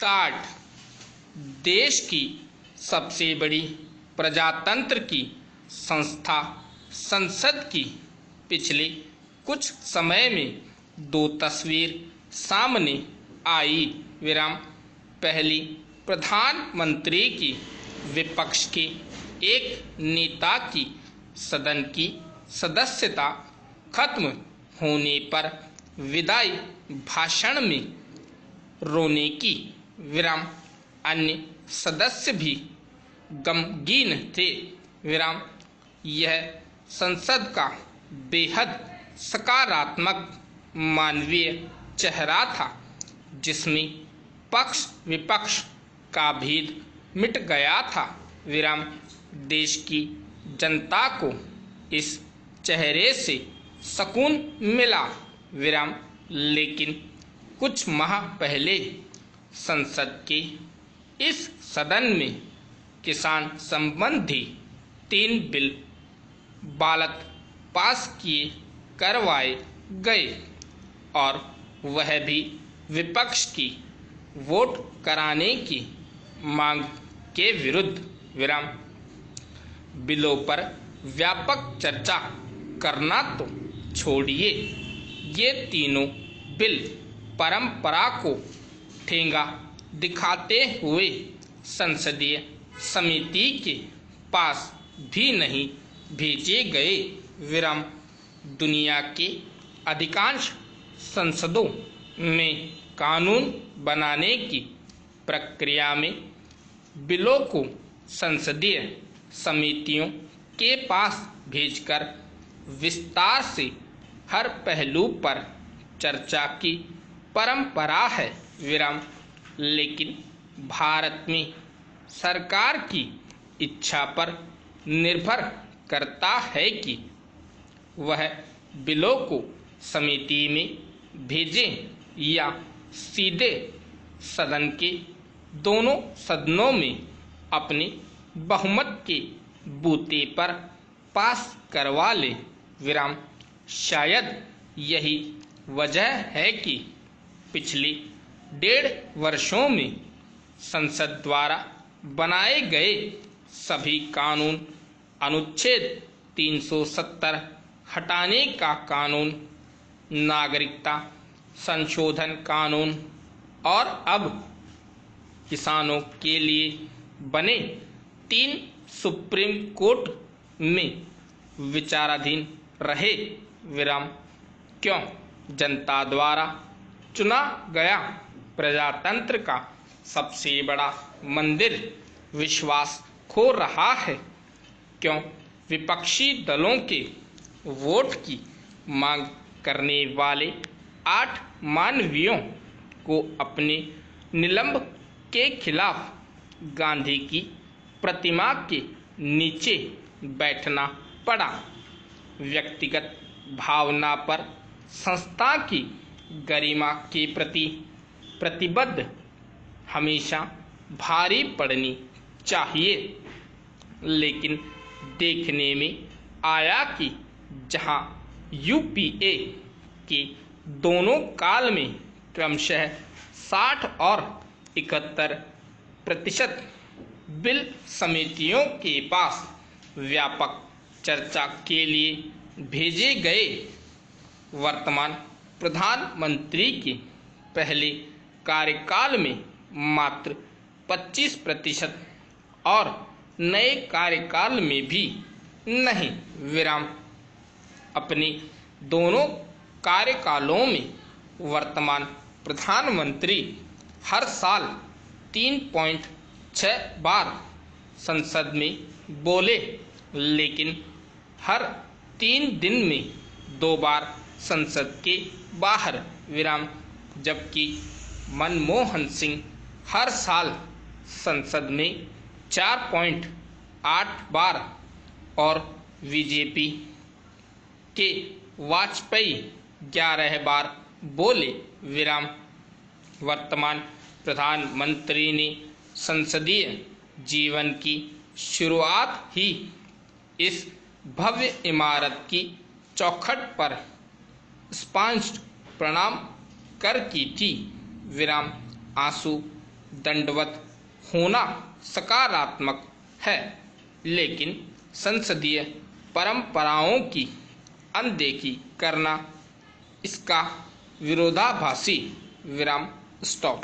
काट देश की सबसे बड़ी प्रजातंत्र की संस्था संसद की पिछले कुछ समय में दो तस्वीर सामने आई। पहली, प्रधानमंत्री की विपक्ष के एक नेता की सदन की सदस्यता खत्म होने पर विदाई भाषण में रोने की। अन्य सदस्य भी गमगीन थे। यह संसद का बेहद सकारात्मक मानवीय चेहरा था, जिसमें पक्ष विपक्ष का भेद मिट गया था। देश की जनता को इस चेहरे से सुकून मिला। लेकिन कुछ माह पहले संसद के इस सदन में किसान संबंधी 3 बिल बालक पास किए करवाए गए, और वह भी विपक्ष की वोट कराने की मांग के विरुद्ध। बिलों पर व्यापक चर्चा करना तो छोड़िए, ये तीनों बिल परंपरा को ठेंगा दिखाते हुए संसदीय समिति के पास भी नहीं भेजे गए। दुनिया के अधिकांश संसदों में कानून बनाने की प्रक्रिया में बिलों को संसदीय समितियों के पास भेजकर विस्तार से हर पहलू पर चर्चा की परंपरा है। लेकिन भारत में सरकार की इच्छा पर निर्भर करता है कि वह बिलों को समिति में भेजें या सीधे सदन के दोनों सदनों में अपने बहुमत के बूते पर पास करवा ले। शायद यही वजह है कि पिछले 1.5 वर्षों में संसद द्वारा बनाए गए सभी कानून, अनुच्छेद 370 हटाने का कानून, नागरिकता संशोधन कानून और अब किसानों के लिए बने 3 सुप्रीम कोर्ट में विचाराधीन रहे। क्यों जनता द्वारा चुना गया प्रजातंत्र का सबसे बड़ा मंदिर विश्वास खो रहा है? क्यों विपक्षी दलों के वोट की मांग करने वाले 8 मानवीयों को अपने निलंब के खिलाफ गांधी की प्रतिमा के नीचे बैठना पड़ा? व्यक्तिगत भावना पर संस्था की गरिमा के प्रति प्रतिबद्ध हमेशा भारी पड़नी चाहिए। लेकिन देखने में आया कि जहां यूपीए के दोनों काल में क्रमशः 60 और 71% बिल समितियों के पास व्यापक चर्चा के लिए भेजे गए, वर्तमान प्रधानमंत्री के पहले कार्यकाल में मात्र 25% और नए कार्यकाल में भी नहीं। अपने दोनों कार्यकालों में वर्तमान प्रधानमंत्री हर साल 3.6 बार संसद में बोले, लेकिन हर 3 दिन में 2 बार संसद के बाहर। जबकि मनमोहन सिंह हर साल संसद में 4.8 बार और बीजेपी के वाजपेयी 11 बार बोले। वर्तमान प्रधानमंत्री ने संसदीय जीवन की शुरुआत ही इस भव्य इमारत की चौखट पर स्पष्ट प्रणाम कर की थी। आंसू दंडवत होना सकारात्मक है, लेकिन संसदीय परंपराओं की अनदेखी करना इसका विरोधाभासी। विराम स्टॉप।